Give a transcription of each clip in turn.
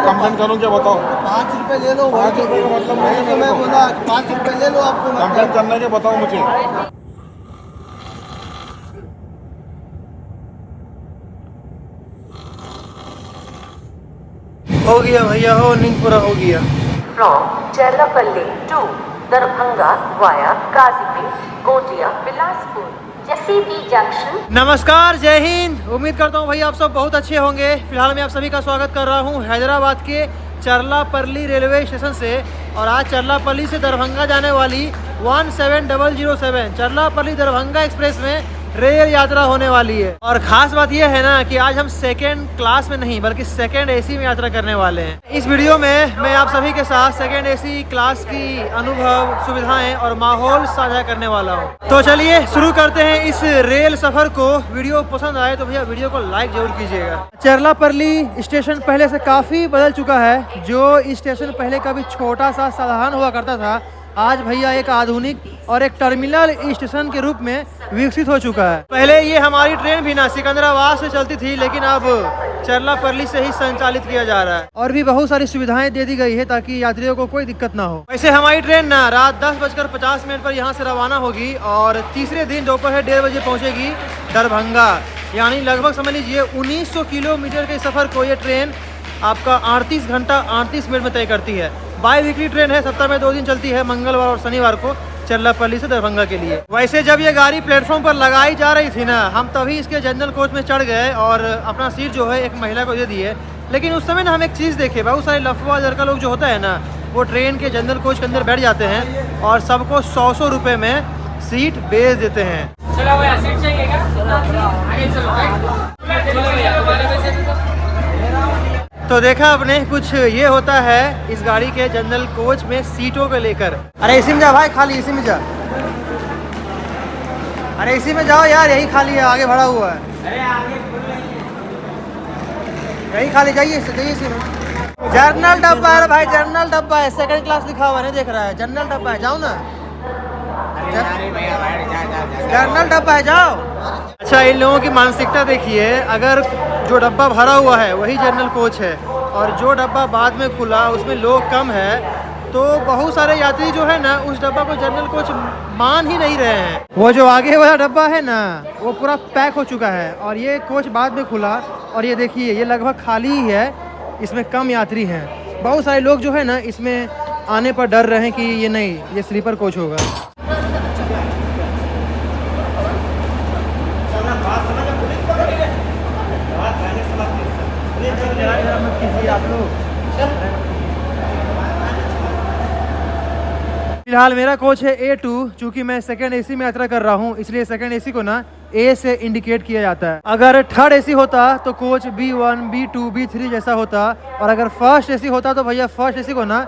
Complain करूँ क्या बताओ? 5 रुपए ले लो। 5 रुपए का मतलब नहीं है। मैं बोला 5 रुपए ले लो आपको। कंप्लेन करने के बताओ मुझे। हो गया भैया, हो नींद पूरा हो गया। From Cherlapalli to Darbhanga via Gazipur, Kotia, Bilaspur, JCB Junction। नमस्कार, जय हिंद। उम्मीद करता हूँ भैया आप सब बहुत अच्छे होंगे। फिलहाल मैं आप सभी का स्वागत कर रहा हूँ हैदराबाद के चरलापल्ली रेलवे स्टेशन से। और आज चरलापल्ली से दरभंगा जाने वाली 17007 चरलापल्ली दरभंगा एक्सप्रेस में रेल यात्रा होने वाली है। और खास बात यह है ना कि आज हम सेकेंड क्लास में नहीं बल्कि सेकेंड एसी में यात्रा करने वाले हैं। इस वीडियो में मैं आप सभी के साथ सेकेंड एसी क्लास की अनुभव, सुविधाएं और माहौल साझा करने वाला हूं। तो चलिए शुरू करते हैं इस रेल सफर को। वीडियो पसंद आए तो भैया वीडियो को लाइक जरूर कीजिएगा। चरलापल्ली स्टेशन पहले से काफी बदल चुका है। जो स्टेशन पहले कभी छोटा सा साधारण हुआ करता था, आज भैया एक आधुनिक और एक टर्मिनल स्टेशन के रूप में विकसित हो चुका है। पहले ये हमारी ट्रेन भी ना सिकंदराबाद से चलती थी, लेकिन अब चरलापल्ली से ही संचालित किया जा रहा है। और भी बहुत सारी सुविधाएं दे दी गई है ताकि यात्रियों को कोई दिक्कत ना हो। वैसे हमारी ट्रेन ना रात 10:50 पर यहाँ से रवाना होगी और तीसरे दिन दोपहर 1:30 बजे पहुँचेगी दरभंगा। यानी लगभग समझ लीजिए 1900 किलोमीटर के सफर को ये ट्रेन आपका 38 घंटा 38 मिनट में तय करती है। बाई वीकली ट्रेन है, सप्ताह में 2 दिन चलती है, मंगलवार और शनिवार को चरलापल्ली से दरभंगा के लिए। वैसे जब ये गाड़ी प्लेटफॉर्म पर लगाई जा रही थी ना, हम तभी इसके जनरल कोच में चढ़ गए और अपना सीट जो है एक महिला को दे दिए। लेकिन उस समय ना हम एक चीज़ देखे, बहुत सारे लफवा लड़का लोग जो होता है ना, वो ट्रेन के जनरल कोच के अंदर बैठ जाते हैं और सबको 100 रुपये में सीट बेच देते हैं। तो देखा आपने, कुछ ये होता है इस गाड़ी के जनरल कोच में सीटों को लेकर। अरे इसी में जा भाई, खाली इसी में जा। अरे इसी में जाओ यार, यही खाली है, आगे भरा हुआ है। यही खाली, जाइए इसी में। जनरल डब्बा है भाई, जनरल डब्बा है, सेकंड क्लास लिखा हुआ है, नहीं देख रहा है? जनरल डब्बा है, जाओ ना। जनरल डब्बा है, जाओ। अच्छा, इन लोगों की मानसिकता देखिए, अगर जो डब्बा भरा हुआ है वही जनरल कोच है और जो डब्बा बाद में खुला उसमें लोग कम है, तो बहुत सारे यात्री जो है ना उस डब्बा को जनरल कोच मान ही नहीं रहे हैं। वो जो आगे वाला डब्बा है ना, वो पूरा पैक हो चुका है और ये कोच बाद में खुला और ये देखिए ये लगभग खाली ही है, इसमें कम यात्री हैं। बहुत सारे लोग जो है ना इसमें आने पर डर रहे हैं कि ये नहीं, ये स्लीपर कोच होगा। फिलहाल मेरा कोच है A2। चूंकि मैं सेकंड एसी में यात्रा कर रहा हूँ, इसलिए सेकंड एसी को ना A से इंडिकेट किया जाता है। अगर थर्ड एसी होता तो कोच B1, B2, B3 जैसा होता, और अगर फर्स्ट एसी होता तो भैया फर्स्ट एसी को ना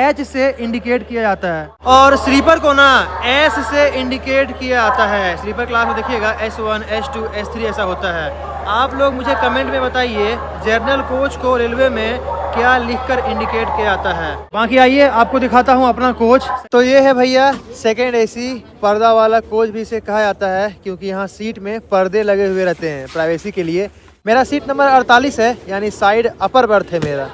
H से इंडिकेट किया जाता है और स्लीपर को ना S से इंडिकेट किया जाता है। स्लीपर क्लास में देखिएगा S1, S2, S3 ऐसा होता है। आप लोग मुझे कमेंट में बताइए जनरल कोच को रेलवे में क्या लिखकर इंडिकेट किया जाता है। बाकी आइए आपको दिखाता हूँ अपना कोच। तो ये है भैया सेकेंड एसी, पर्दा वाला कोच भी इसे कहा जाता है क्योंकि यहाँ सीट में पर्दे लगे हुए रहते हैं प्राइवेसी के लिए। मेरा सीट नंबर 48 है, यानी साइड अपर बर्थ है मेरा।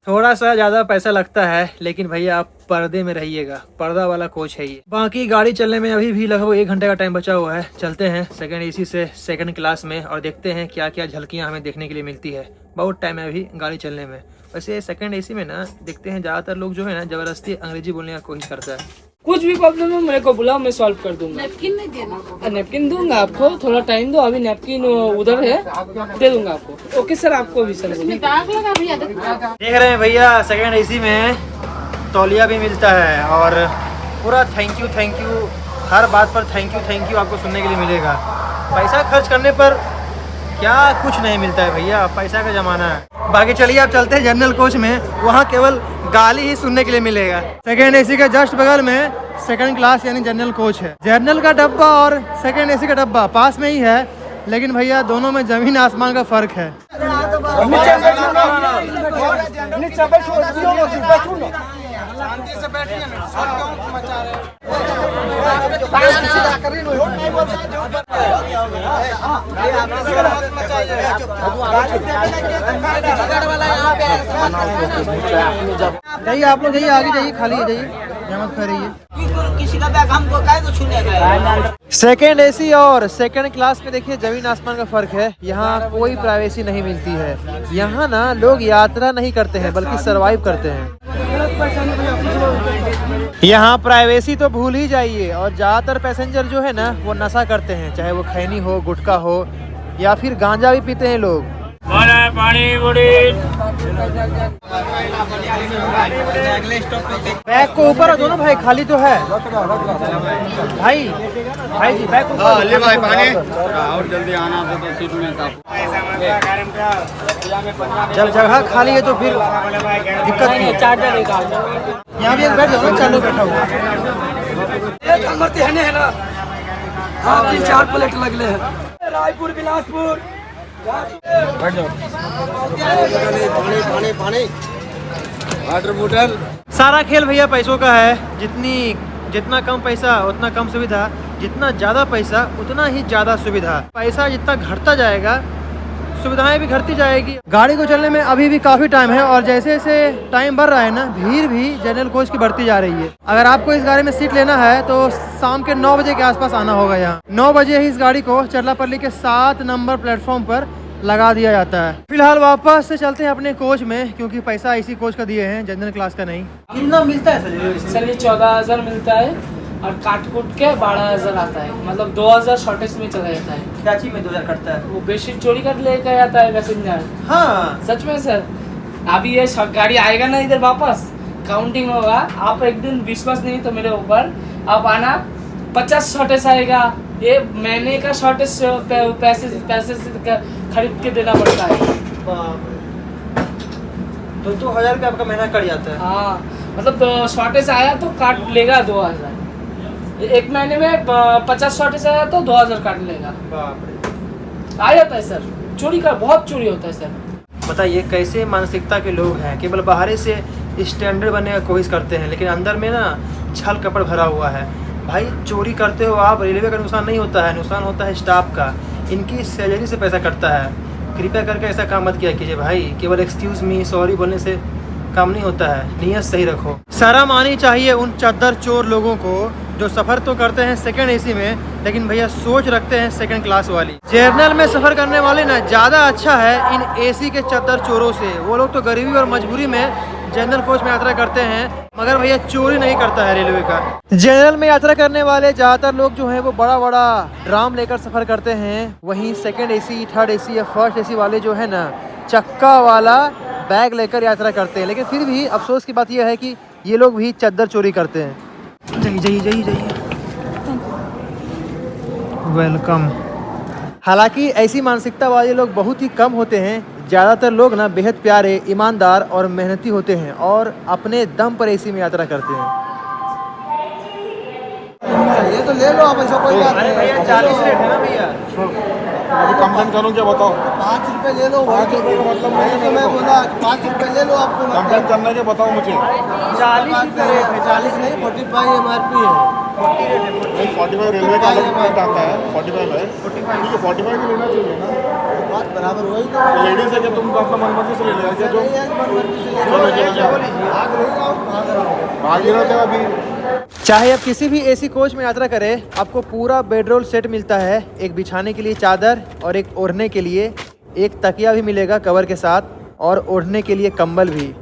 थोड़ा सा ज़्यादा पैसा लगता है, लेकिन भैया आप पर्दे में रहिएगा, पर्दा वाला कोच है ये। बाकी गाड़ी चलने में अभी भी लगभग 1 घंटे का टाइम बचा हुआ है। चलते हैं सेकंड एसी से सेकंड क्लास में और देखते हैं क्या क्या झलकियाँ हमें देखने के लिए मिलती है। बहुत टाइम है अभी गाड़ी चलने में। वैसे सेकंड एसी में ना देखते हैं ज़्यादातर लोग जो है ना ज़बरदस्ती अंग्रेजी बोलने का कोशिश करता है। कुछ भी प्रॉब्लम है मेरे को बुलाओ, मैं सॉल्व कर दूंगा। नैपकिन नहीं देना? नैपकिन दूंगा आपको, थोड़ा टाइम दो, अभी नैपकिन उधर है, दे दूंगा आपको। ओके सर, आपको भी सर। देख रहे हैं भैया सेकंड एसी में तौलिया भी मिलता है और पूरा थैंक यू हर बात पर थैंक यू आपको सुनने के लिए मिलेगा। पैसा खर्च करने पर क्या कुछ नहीं मिलता है भैया, पैसा का ज़माना है। बाकी चलिए आप चलते हैं जनरल कोच में, वहाँ केवल गाली ही सुनने के लिए मिलेगा। सेकेंड एसी के जस्ट बगल में सेकंड क्लास यानी जनरल कोच है। जनरल का डब्बा और सेकंड एसी का डब्बा पास में ही है, लेकिन भैया दोनों में जमीन आसमान का फर्क है। जाइए आप लोग, जाइए आगे जाइए, खाली है, जाइए यहाँ मत खा रही है। किसी का बैग हमको काहे को छूने सेकेंड एसी और सेकेंड क्लास में देखिए जमीन आसमान का फर्क है। यहाँ कोई प्राइवेसी नहीं मिलती है। यहाँ ना लोग यात्रा नहीं करते हैं बल्कि सरवाइव करते हैं। यहाँ प्राइवेसी तो भूल ही जाइए। और ज़्यादातर पैसेंजर जो है ना वो नशा करते हैं, चाहे वो खैनी हो, गुटखा हो या फिर गांजा भी पीते हैं लोग। पानी बैग को ऊपर दोनों भाई, खाली तो है भाई। भाई जी बैग को ले भाई पानी और जल्दी आना तो सीट में जब जगह खाली है तो फिर दिक्कत नहीं है। चार्जर निकाल यहाँ भी एक बैठ जाओ ना, चालू बैठा हुआ। है ना। हाँ 3-4 प्लेट लगले हैं। रायपुर बिलासपुर बैठ जाओ। पानी वाटर बोतल। सारा खेल भैया पैसों का है। जितना कम पैसा उतना कम सुविधा, जितना ज़्यादा पैसा उतना ही ज़्यादा सुविधा। पैसा जितना घटता जाएगा सुविधाएं भी घटती जाएगी। गाड़ी को चलने में अभी भी काफ़ी टाइम है और जैसे जैसे टाइम बढ़ रहा है ना, भीड़ भी जनरल कोच की बढ़ती जा रही है। अगर आपको इस गाड़ी में सीट लेना है तो शाम के 9 बजे के आसपास आना होगा। यहाँ 9 बजे ही इस गाड़ी को चरलापल्ली के 7 नंबर प्लेटफॉर्म पर लगा दिया जाता है। फिलहाल वापस से चलते हैं अपने कोच में, क्योंकि पैसा इसी कोच का दिए हैं, जनरल क्लास का नहीं। कितना मिलता है सर? ये 14,000 मिलता है और काट कूट के 12,000 आता है। मतलब 2,000 शॉर्टेज में चला जाता है। क्या चीज में 2,000 कटता है? वो बेडशीट चोरी कर लेकर जाता है पैसेंजर। हाँ सच में सर। अभी ये गाड़ी आएगा ना इधर वापस, काउंटिंग होगा। आप एक दिन विश्वास नहीं तो मेरे ऊपर आप आना, 50 शॉर्टेज आएगा। ये महीने का शॉर्टेज पैसे से खरीद के देना पड़ता है। 2,000 रुपये आपका महीना कट जाता है। हाँ मतलब शॉर्टेज आया तो काट लेगा 2,000। एक महीने में 50 शॉर्टेज आया तो 2,000 काट लेगा। आ जाता है सर। चोरी का बहुत चोरी होता है सर। बताइए कैसे मानसिकता के लोग हैं, केवल बाहर से स्टैंडर्ड बनने की कोशिश करते हैं लेकिन अंदर में ना छल कपड़ भरा हुआ है। भाई चोरी करते हो आप, रेलवे का नुकसान नहीं होता है, नुकसान होता है स्टाफ का। इनकी सैलरी से पैसा कटता है। कृपया करके ऐसा काम मत किया कीजिए भाई। केवल एक्सक्यूज़ मी, सॉरी बोलने से काम नहीं होता है। नियत सही रखो। शर्म आनी चाहिए उन चद्दर चोर लोगों को जो सफ़र तो करते हैं सेकंड एसी में, लेकिन भैया सोच रखते हैं सेकंड क्लास वाली। जर्नल में सफ़र करने वाले ना ज़्यादा अच्छा है इन एसी के चद्दर चोरों से। वो लोग तो गरीबी और मजबूरी में जनरल कोच में यात्रा करते हैं, मगर भैया चोरी नहीं करता है रेलवे का। जनरल में यात्रा करने वाले ज़्यादातर लोग जो हैं वो बड़ा बड़ा ड्राम लेकर सफ़र करते हैं। वहीं सेकंड एसी, थर्ड एसी या फर्स्ट एसी वाले जो है ना, चक्का वाला बैग लेकर यात्रा करते हैं। लेकिन फिर भी अफसोस की बात यह है कि ये लोग भी चद्दर चोरी करते हैं। जाइए वेलकम। हालांकि ऐसी मानसिकता वाले लोग बहुत ही कम होते हैं। ज़्यादातर लोग ना बेहद प्यारे, ईमानदार और मेहनती होते हैं और अपने दम पर एसी में यात्रा करते हैं। ये तो ले लो आप, ऐसा कोई बात नहीं। भैया 40 रेट है ना भैया। अभी कंप्लेन करूँ क्या बताओ? 5 रुपए ले लो। 5 रुपये का मतलब नहीं तो मैं बोला 5 रुपए ले लो आपको। कंप्लेन करना है बताओ मुझे। 40 रुपये रेट है। 40 नहीं 45 MRP है। 40 रेट है। 40। 45 रेलवे का अलग रेट आता है। 45 है। 45 भी लेना चाहिए ना। बात बराबर वही तो। लेडीज है कि तुम अपना मनमर्जी से ले लिया क्या? जो आगे रहते हो अभी। चाहे आप किसी भी एसी कोच में यात्रा करें, आपको पूरा बेडरोल सेट मिलता है। एक बिछाने के लिए चादर और एक ओढ़ने के लिए एक तकिया भी मिलेगा कवर के साथ, और ओढ़ने के लिए कंबल भी।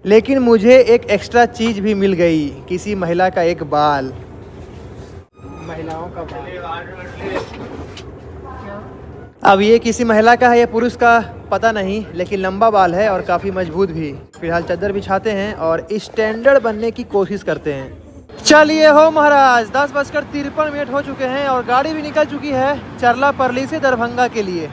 लेकिन मुझे एक एक्स्ट्रा चीज़ भी मिल गई, किसी महिला का एक बाल। महिलाओं का बाल। अब ये किसी महिला का है या पुरुष का पता नहीं, लेकिन लंबा बाल है और काफ़ी मजबूत भी। फिलहाल चादर बिछाते हैं और स्टैंडर्ड बनने की कोशिश करते हैं। चलिए हो महाराज, 10:53 हो चुके हैं और गाड़ी भी निकल चुकी है चरलापल्ली से दरभंगा के लिए।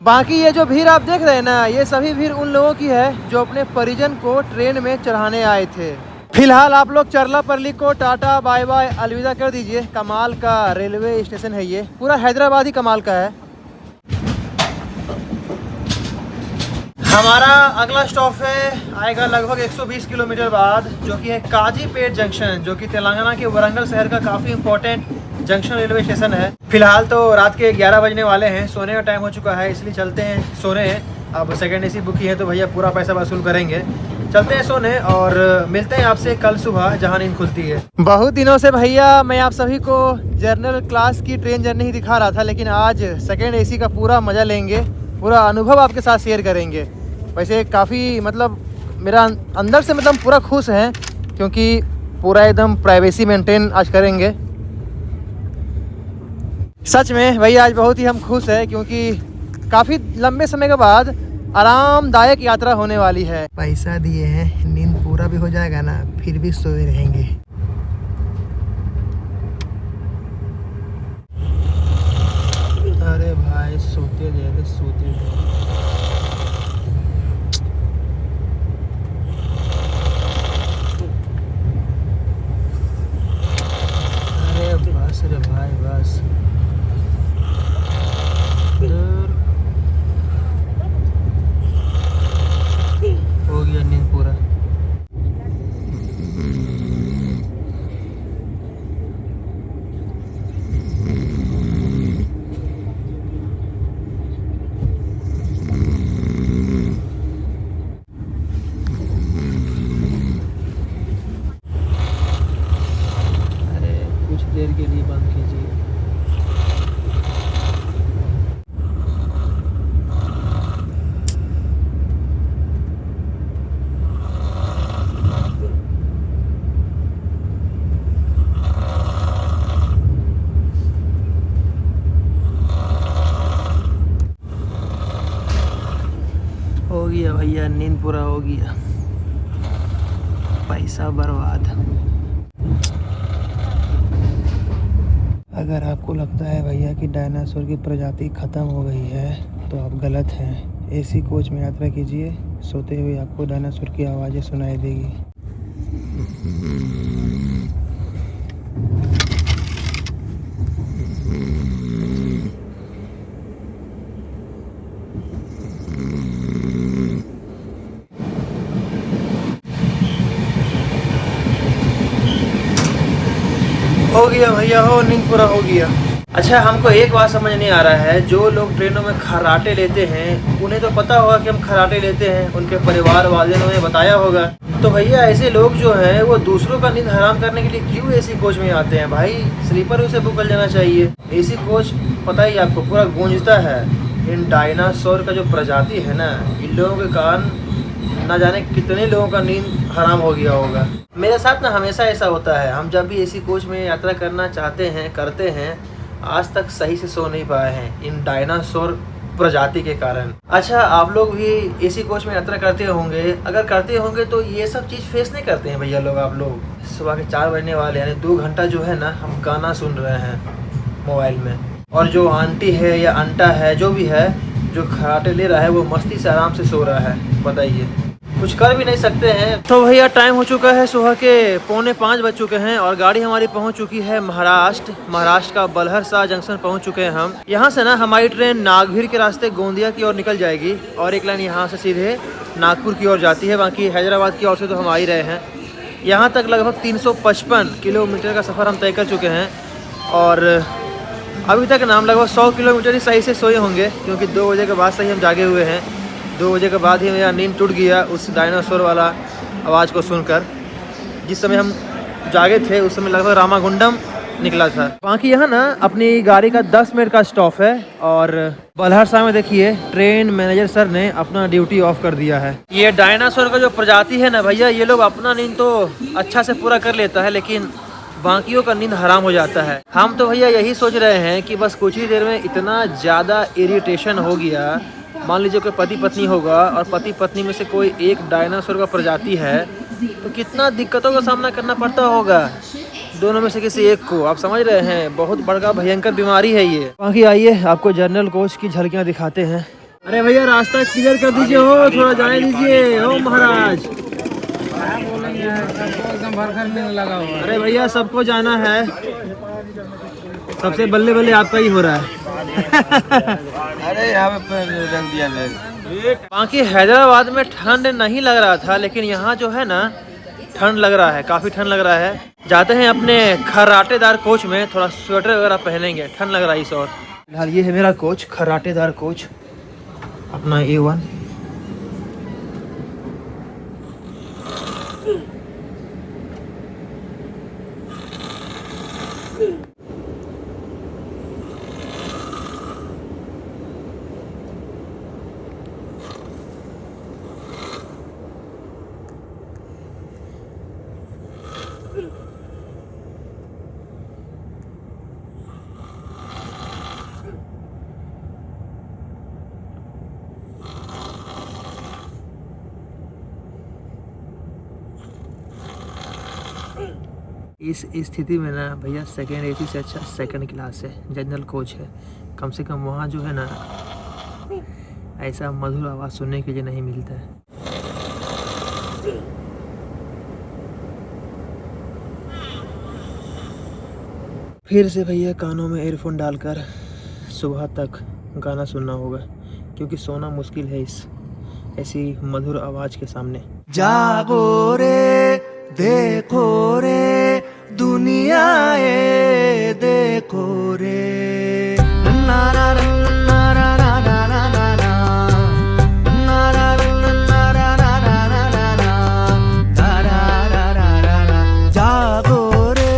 बाकी ये जो भीड़ आप देख रहे हैं ना, ये सभी भीड़ उन लोगों की है जो अपने परिजन को ट्रेन में चढ़ाने आए थे। फिलहाल आप लोग चरलापल्ली को टाटा बाय बाय अलविदा कर दीजिए। कमाल का रेलवे स्टेशन है ये, पूरा हैदराबाद ही कमाल का है। हमारा अगला स्टॉप है आएगा लगभग 120 किलोमीटर बाद, जो कि है काजीपेट जंक्शन, जो कि तेलंगाना के वरंगल शहर का काफ़ी इम्पोर्टेंट जंक्शन रेलवे स्टेशन है। फिलहाल तो रात के 11 बजने वाले हैं, सोने का टाइम हो चुका है, इसलिए चलते हैं सोने। अब सेकेंड AC बुक की है तो भैया पूरा पैसा वसूल करेंगे। चलते हैं सोने और मिलते हैं आपसे कल सुबह जहाँ नींद खुलती है। बहुत दिनों से भैया मैं आप सभी को जर्नल क्लास की ट्रेन जर्नी ही दिखा रहा था, लेकिन आज सेकेंड AC का पूरा मज़ा लेंगे, पूरा अनुभव आपके साथ शेयर करेंगे। वैसे काफ़ी मतलब मेरा अंदर से मतलब पूरा खुश है, क्योंकि पूरा एकदम प्राइवेसी मेंटेन आज करेंगे। सच में भैया आज बहुत ही हम खुश हैं, क्योंकि काफ़ी लंबे समय के बाद आरामदायक यात्रा होने वाली है। पैसा दिए हैं, नींद पूरा भी हो जाएगा ना, फिर भी सोए रहेंगे। अरे भाई सोते दे, सोते दे। अरे बस रे भाई बस। हो गया नींद पूरा। अरे कुछ देर के लिए बंद कीजिए। हो गया भैया, नींद पूरा हो गया, पैसा बर्बाद। अगर आपको लगता है भैया कि डायनासोर की प्रजाति ख़त्म हो गई है तो आप गलत हैं। AC कोच में यात्रा कीजिए, सोते हुए आपको डायनासोर की आवाज़ें सुनाई देगी। हो गया भैया, हो नींद पूरा हो गया। अच्छा, हमको एक बात समझ नहीं आ रहा है, जो लोग ट्रेनों में खर्राटे लेते हैं उन्हें तो पता होगा कि हम खर्राटे लेते हैं, उनके परिवार वाले ने उन्हें बताया होगा। तो भैया ऐसे लोग जो हैं वो दूसरों का नींद हराम करने के लिए क्यों AC कोच में आते हैं? भाई स्लीपर उसे बुक कर लेना चाहिए। AC कोच पता ही आपको पूरा गूंजता है। इन डायनासोर का जो प्रजाति है ना, इन लोगों के कारण ना जाने कितने लोगों का नींद हराम हो गया होगा। मेरे साथ ना हमेशा ऐसा होता है, हम जब भी AC कोच में यात्रा करना चाहते हैं, करते हैं, आज तक सही से सो नहीं पाए हैं इन डायनासोर प्रजाति के कारण। अच्छा, आप लोग भी AC कोच में यात्रा करते होंगे, अगर करते होंगे तो ये सब चीज़ फेस नहीं करते हैं भैया लोग। आप लोग सुबह के 4 बजने वाले, यानी 2 घंटा जो है ना हम गाना सुन रहे हैं मोबाइल में, और जो आंटी है या अंटा है जो भी है जो खर्राटे ले रहा है वो मस्ती से आराम से सो रहा है। बताइए, कुछ कर भी नहीं सकते हैं। तो भैया टाइम हो चुका है, सुबह के 4:45 बज चुके हैं और गाड़ी हमारी पहुंच चुकी है महाराष्ट्र का बलहरसा जंक्शन पहुंच चुके हैं हम। यहां से ना हमारी ट्रेन नागभीर के रास्ते गोंदिया की ओर निकल जाएगी और एक लाइन यहां से सीधे नागपुर की ओर जाती है। बाकी हैदराबाद की ओर से तो हम आ ही रहे हैं। यहाँ तक लगभग 355 किलोमीटर का सफ़र हम तय कर चुके हैं और अभी तक नाम लगभग 100 किलोमीटर ही सही से सोए होंगे, क्योंकि 2 बजे के बाद से ही हम जागे हुए हैं। 2 बजे के बाद ही मेरा नींद टूट गया उस डायनासोर वाला आवाज़ को सुनकर। जिस समय हम जागे थे उस समय लगभग रामागुंडम निकला था। बाकी यहाँ ना अपनी गाड़ी का 10 मिनट का स्टॉप है और बलहरसा में देखिए ट्रेन मैनेजर सर ने अपना ड्यूटी ऑफ कर दिया है। ये डायनासोर का जो प्रजाति है ना भैया, ये लोग अपना नींद तो अच्छा से पूरा कर लेता है, लेकिन बाकियों का नींद हराम हो जाता है। हम तो भैया यही सोच रहे हैं कि बस कुछ ही देर में इतना ज़्यादा इरिटेशन हो गया, मान लीजिए कोई पति पत्नी होगा और पति पत्नी में से कोई एक डायनासोर का प्रजाति है, तो कितना दिक्कतों का सामना करना पड़ता होगा दोनों में से किसी एक को। आप समझ रहे हैं, बहुत बड़ा भयंकर बीमारी है ये। बाकी आइए आपको जनरल कोच की झलकियाँ दिखाते हैं। अरे भैया रास्ता क्लियर कर दीजिए, हो थोड़ा जाने दीजिए, हो महाराज। अरे भैया सबको जाना है, सबसे बल्ले बल्ले आपका ही हो रहा है। अरे यहाँ पे रख दिया मैंने। बाकी हैदराबाद में ठंड नहीं लग रहा था, लेकिन यहाँ जो है ना ठंड लग रहा है, काफ़ी ठंड लग रहा है। जाते हैं अपने खर्राटेदार कोच में, थोड़ा स्वेटर वगैरह पहनेंगे, ठंड लग रहा है इस और। फिलहाल ये है मेरा कोच, खर्राटेदार कोच अपना A1। इस स्थिति में ना भैया सेकेंड AC से अच्छा सेकंड क्लास है, जनरल कोच है। कम से कम वहाँ जो है ना ऐसा मधुर आवाज़ सुनने के लिए नहीं मिलता है। फिर से भैया कानों में एयरफोन डालकर सुबह तक गाना सुनना होगा, क्योंकि सोना मुश्किल है इस ऐसी मधुर आवाज़ के सामने। जागो रे देखो रे दुनिया ये देखो रे ना ना ना ना ना ना ना ना ना ना ना ना ना ना ना। जागो रे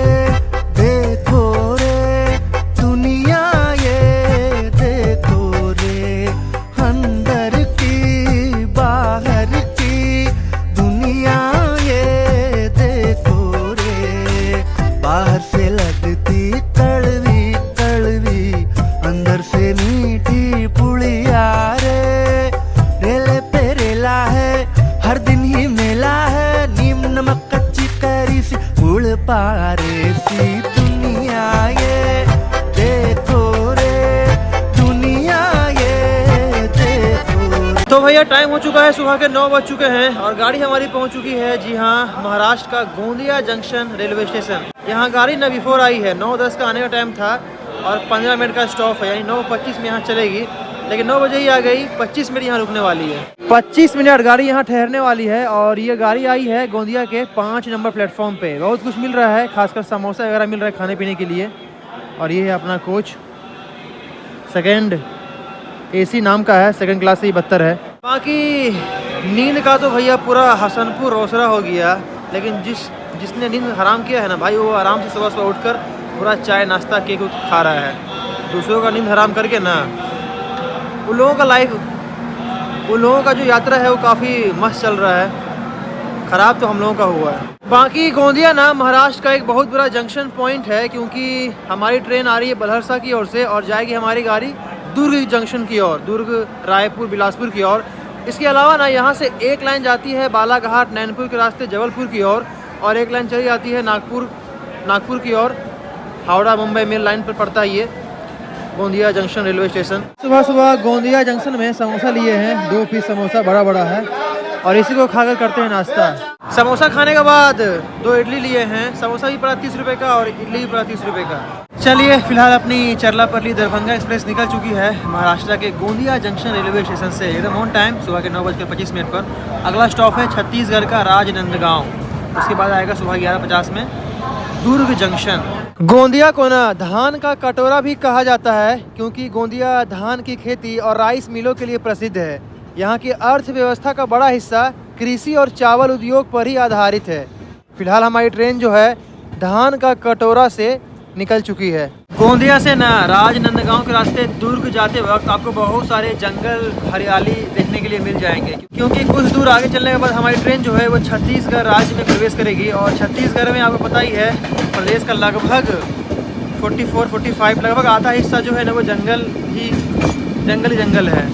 देखो रे दुनिया ये देखो रे, अंदर की बाहर की दुनिया ये देखो रे। बाहर से लगती कड़वी कड़वी, अंदर से मीठी पुड़िया रे। रेले पे रेला है, हर दिन ही मेला है। नीम नमक कच्ची कैरी सी गुड़ पारे सी दुनिया ये देखो रे, दुनिया ये देखो। तो भैया टाइम हो चुका है, सुबह के 9 बज चुके हैं और गाड़ी हमारी पहुंच चुकी है, जी हाँ, महाराष्ट्र का गोंदिया जंक्शन रेलवे स्टेशन। यहाँ गाड़ी ना बिफोर आई है, 9:10 का आने का टाइम था और 15 मिनट का स्टॉप है, यानी 9:25 में यहाँ चलेगी, लेकिन 9 बजे ही आ गई। 25 मिनट यहाँ रुकने वाली है, 25 मिनट गाड़ी यहाँ ठहरने वाली है। और ये गाड़ी आई है गोंदिया के 5 नंबर प्लेटफॉर्म पे। बहुत कुछ मिल रहा है, खासकर समोसा वगैरह मिल रहा है खाने पीने के लिए। और ये है अपना कोच, सेकेंड AC नाम का है, सेकंड क्लास से ही 72 है। बाकी नींद का तो भैया पूरा हसनपुर रोसरा हो गया, लेकिन जिसने नींद हराम किया है ना भाई, वो आराम से सुबह सुबह उठकर पूरा चाय नाश्ता केक खा रहा है। दूसरों का नींद हराम करके ना, उन लोगों का लाइफ, उन लोगों का जो यात्रा है वो काफ़ी मस्त चल रहा है, ख़राब तो हम लोगों का हुआ है। बाकी गोंदिया ना महाराष्ट्र का एक बहुत बड़ा जंक्शन पॉइंट है, क्योंकि हमारी ट्रेन आ रही है बलहरसा की ओर से और जाएगी हमारी गाड़ी दुर्ग जंक्शन की ओर, दुर्ग रायपुर बिलासपुर की ओर। इसके अलावा ना यहाँ से एक लाइन जाती है बालाघाट नैनपुर के रास्ते जबलपुर की ओर, और एक लाइन चली जाती है नागपुर की ओर, हावड़ा मुंबई मेल लाइन पर पड़ता है ये गोंदिया जंक्शन रेलवे स्टेशन। सुबह सुबह गोंदिया जंक्शन में समोसा लिए हैं, 2 पीस समोसा बड़ा बड़ा है, और इसी को खाकर करते हैं नाश्ता। समोसा खाने के बाद 2 इडली लिए हैं, समोसा भी पड़ा 30 रुपये का और इडली भी पड़ा 30 रुपये का। चलिए फिलहाल अपनी चरलापल्ली दरभंगा एक्सप्रेस निकल चुकी है महाराष्ट्र के गोंदिया जंक्शन रेलवे स्टेशन से एकदम ऑन टाइम, सुबह के 9:25 पर। अगला स्टॉप है छत्तीसगढ़ का राजनंदगांव, उसके बाद आएगा सुबह 11:50 में दुर्ग जंक्शन। गोंदिया को ना धान का कटोरा भी कहा जाता है, क्योंकि गोंदिया धान की खेती और राइस मिलों के लिए प्रसिद्ध है। यहाँ की अर्थव्यवस्था का बड़ा हिस्सा कृषि और चावल उद्योग पर ही आधारित है। फिलहाल हमारी ट्रेन जो है धान का कटोरा से निकल चुकी है। गोंदिया से ना राजनंदगांव के रास्ते दुर्ग जाते वक्त आपको बहुत सारे जंगल हरियाली देखने के लिए मिल जाएंगे, क्योंकि कुछ दूर आगे चलने के बाद हमारी ट्रेन जो है वो छत्तीसगढ़ राज्य में प्रवेश करेगी। और छत्तीसगढ़ में आपको पता ही है प्रदेश का लगभग 44-45 लगभग आधा हिस्सा जो है ना वो जंगल ही जंगल है।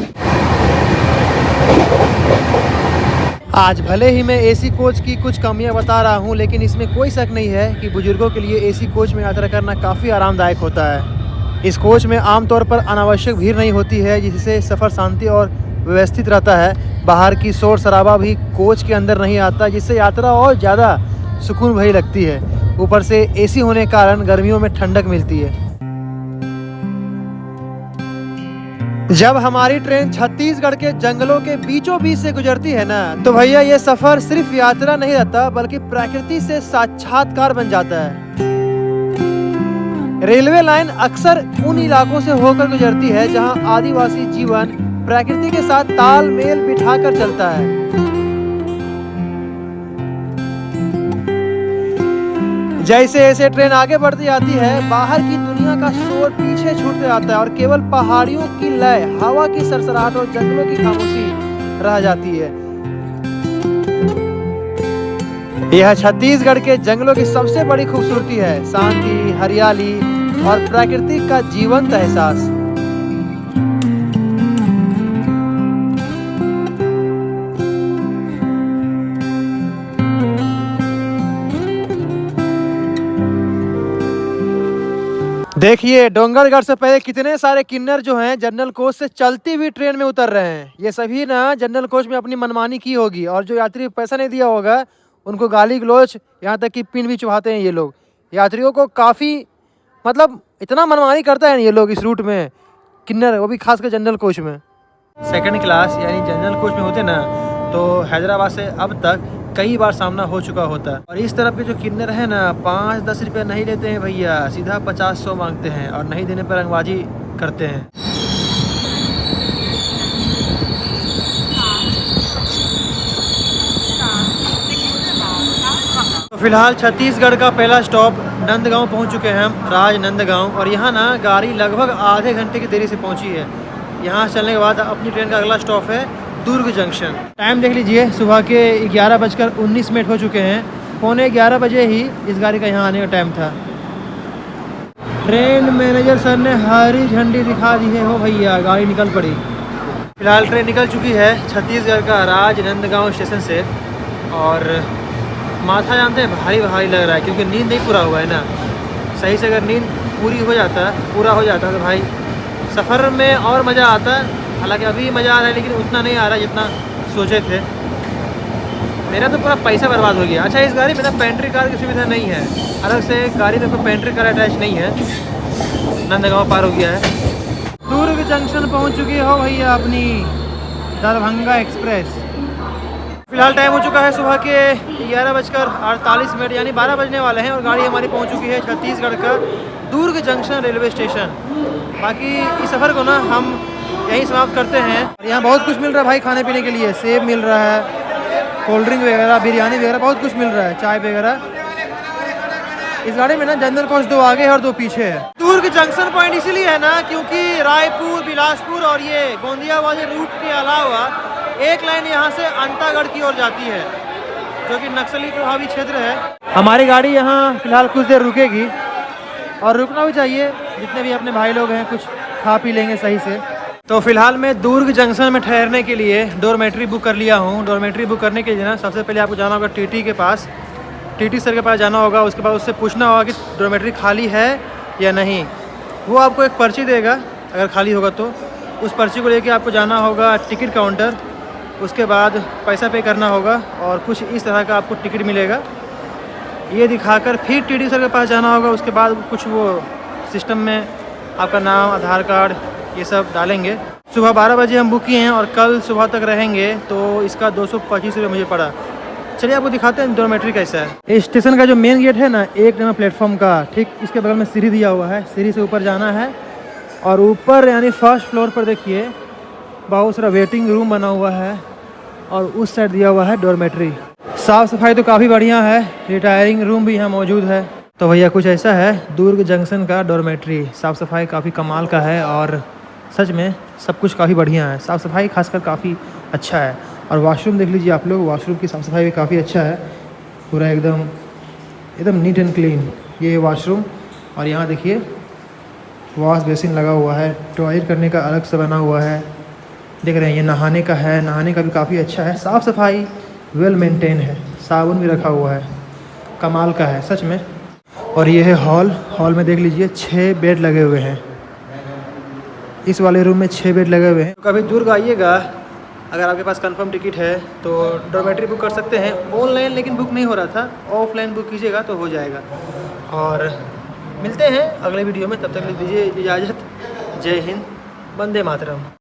आज भले ही मैं AC कोच की कुछ कमियां बता रहा हूं, लेकिन इसमें कोई शक नहीं है कि बुजुर्गों के लिए AC कोच में यात्रा करना काफ़ी आरामदायक होता है। इस कोच में आमतौर पर अनावश्यक भीड़ नहीं होती है, जिससे सफ़र शांति और व्यवस्थित रहता है। बाहर की शोर शराबा भी कोच के अंदर नहीं आता, जिससे यात्रा और ज़्यादा सुकून भरी लगती है। ऊपर से AC होने के कारण गर्मियों में ठंडक मिलती है। जब हमारी ट्रेन छत्तीसगढ़ के जंगलों के बीचों बीच से गुजरती है ना, तो भैया ये सफर सिर्फ यात्रा नहीं रहता बल्कि प्रकृति से साक्षात्कार बन जाता है। रेलवे लाइन अक्सर उन इलाकों से होकर गुजरती है जहां आदिवासी जीवन प्रकृति के साथ तालमेल बिठाकर चलता है। जैसे जैसे ट्रेन आगे बढ़ती जाती है, बाहर की दुनिया का शोर पीछे छूटते जाता है और केवल पहाड़ियों की लय, हवा की सरसराहट और जंगलों की खामोशी रह जाती है। यह छत्तीसगढ़ के जंगलों की सबसे बड़ी खूबसूरती है, शांति, हरियाली और प्रकृति का जीवंत एहसास। देखिए डोंगरगढ़ से पहले कितने सारे किन्नर जो हैं जनरल कोच से चलती हुई ट्रेन में उतर रहे हैं। ये सभी ना जनरल कोच में अपनी मनमानी की होगी और जो यात्री पैसा नहीं दिया होगा उनको गाली गलौज यहाँ तक कि पिन भी चुभाते हैं ये लोग। यात्रियों को काफ़ी मतलब इतना मनमानी करता है ये लोग इस रूट में, किन्नर, वो भी खासकर जनरल कोच में। सेकंड क्लास यानी जनरल कोच में होते ना तो हैदराबाद से अब तक कई बार सामना हो चुका होता है। और इस तरफ के जो किन्नर है ना 5-10 रुपये नहीं लेते हैं भैया, सीधा 50-100 मांगते हैं और नहीं देने पर रंगबाजी करते हैं। तो फिलहाल छत्तीसगढ़ का पहला स्टॉप नंदगांव पहुंच चुके हैं हम, राजनंदगांव। और यहाँ ना गाड़ी लगभग आधे घंटे की देरी से पहुंची है। यहाँ चलने के बाद अपनी ट्रेन का अगला स्टॉप है दुर्ग जंक्शन। टाइम देख लीजिए, सुबह के 11:19 हो चुके हैं। 11:15 बजे ही इस गाड़ी का यहाँ आने का टाइम था। ट्रेन मैनेजर सर ने हरी झंडी दिखा दी है, हो भैया गाड़ी निकल पड़ी। फिलहाल ट्रेन निकल चुकी है छत्तीसगढ़ का राजनंदगांव स्टेशन से। और माथा जानते हैं भारी भारी लग रहा है क्योंकि नींद नहीं पूरा हुआ है ना। सही से अगर नींद पूरा हो जाता तो भाई सफ़र में और मज़ा आता है। हालांकि अभी मज़ा आ रहा है लेकिन उतना नहीं आ रहा जितना सोचे थे। मेरा तो पूरा पैसा बर्बाद हो गया। अच्छा, इस गाड़ी में ना पेंट्री कार की सुविधा नहीं है, अलग से गाड़ी में कोई पेंट्री कार अटैच नहीं है। नंदगांव पार हो गया है। दुर्ग जंक्शन पहुंच चुकी हो भैया अपनी दरभंगा एक्सप्रेस। फिलहाल टाइम हो चुका है सुबह के 11:48 यानी 12 बजने वाले हैं और गाड़ी हमारी पहुंच चुकी है छत्तीसगढ़ का दुर्ग जंक्शन रेलवे स्टेशन। बाकी इस सफ़र को ना हम यहीं समाप्त करते हैं। यहाँ बहुत कुछ मिल रहा है भाई खाने पीने के लिए, सेब मिल रहा है, कोल्ड ड्रिंक वगैरह, बिरयानी वगैरह, बहुत कुछ मिल रहा है, चाय वगैरह। इस गाड़ी में ना जनरल कोच 2 आगे है और 2 पीछे है। दुर्ग जंक्शन पॉइंट इसीलिए है ना क्योंकि रायपुर, बिलासपुर और ये गोंदिया वाले रूट के अलावा एक लाइन यहाँ से अंतागढ़ की ओर जाती है जो कि नक्सली प्रभावित क्षेत्र है। हमारी गाड़ी यहाँ फिलहाल कुछ देर रुकेगी और रुकना भी चाहिए, जितने भी अपने भाई लोग हैं कुछ खा पी लेंगे सही से। तो फिलहाल मैं दुर्ग जंक्शन में ठहरने के लिए डोरमेट्री बुक कर लिया हूँ। डोरमेट्री बुक करने के लिए ना सबसे पहले आपको जाना होगा टीटी के पास, टीटी सर के पास जाना होगा। उसके बाद उससे पूछना होगा कि डोरमेट्री खाली है या नहीं। वो आपको एक पर्ची देगा, अगर खाली होगा तो उस पर्ची को लेके आपको जाना होगा टिकट काउंटर। उसके बाद पैसा पे करना होगा और कुछ इस तरह का आपको टिकट मिलेगा। ये दिखाकर फिर टीटी सर के पास जाना होगा। उसके बाद कुछ वो सिस्टम में आपका नाम, आधार कार्ड ये सब डालेंगे। सुबह 12 बजे हम बुक किए हैं और कल सुबह तक रहेंगे, तो इसका 225 रुपये मुझे पड़ा। चलिए आपको दिखाते हैं डोरमेट्री कैसा है। इस स्टेशन का जो मेन गेट है ना 1 नंबर प्लेटफॉर्म का, ठीक इसके बगल में सीढ़ी दिया हुआ है। सीढ़ी से ऊपर जाना है और ऊपर यानी फर्स्ट फ्लोर पर देखिए बहुत सारा वेटिंग रूम बना हुआ है और उस साइड दिया हुआ है डोरमेट्री। साफ़ सफाई तो काफ़ी बढ़िया है, रिटायरिंग रूम भी यहाँ मौजूद है। तो भैया कुछ ऐसा है दुर्ग जंक्शन का डोरमेट्री। साफ़ सफाई काफ़ी कमाल का है और सच में सब कुछ काफ़ी बढ़िया है। साफ़ सफाई खासकर काफ़ी अच्छा है। और वॉशरूम देख लीजिए आप लोग, वॉशरूम की साफ़ सफाई भी काफ़ी अच्छा है, पूरा एकदम नीट एंड क्लीन ये वॉशरूम। और यहाँ देखिए वॉश बेसिन लगा हुआ है, टॉयलेट करने का अलग से बना हुआ है, देख रहे हैं। ये नहाने का है, नहाने का भी काफ़ी अच्छा है। साफ़ सफाई वेल मेंटेन है, साबुन भी रखा हुआ है, कमाल का है सच में। और ये है हॉल में देख लीजिए 6 बेड लगे हुए हैं। इस वाले रूम में 6 बेड लगे हुए हैं। कभी दुर्ग आइएगा, अगर आपके पास कंफर्म टिकट है तो डोरमेट्री बुक कर सकते हैं। ऑनलाइन लेकिन बुक नहीं हो रहा था, ऑफलाइन बुक कीजिएगा तो हो जाएगा। और मिलते हैं अगले वीडियो में, तब तक दीजिए इजाज़त। जय हिंद, वंदे मातरम।